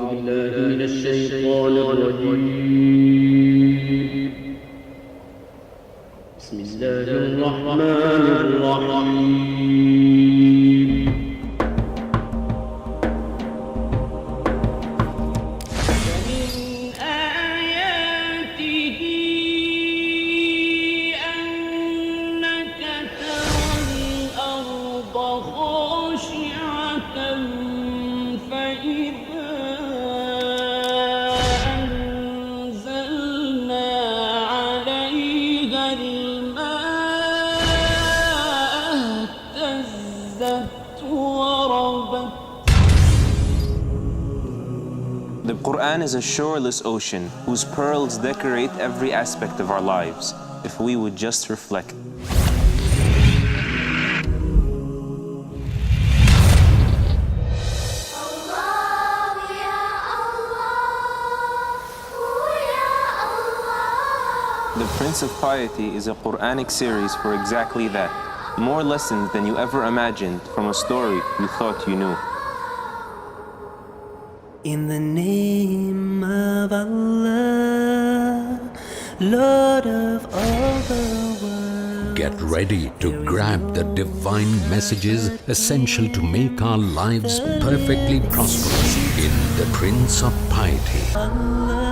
بالله من الشيطان الرجيم بسم الله الرحمن الرحيم ومن آياته أنك ترى الأرض خاشعة فإذا أنزلنا عليها الماء اهتزت وربت. The Quran is a shoreless ocean whose pearls decorate every aspect of our lives, if we would just reflect. The Prince of Piety is a Quranic series for exactly that. More lessons than you ever imagined from a story you thought you knew. In the name of Allah, Lord of all the world. Get ready to grab the divine messages essential to make our lives perfectly prosperous in the Prince of Piety. Allah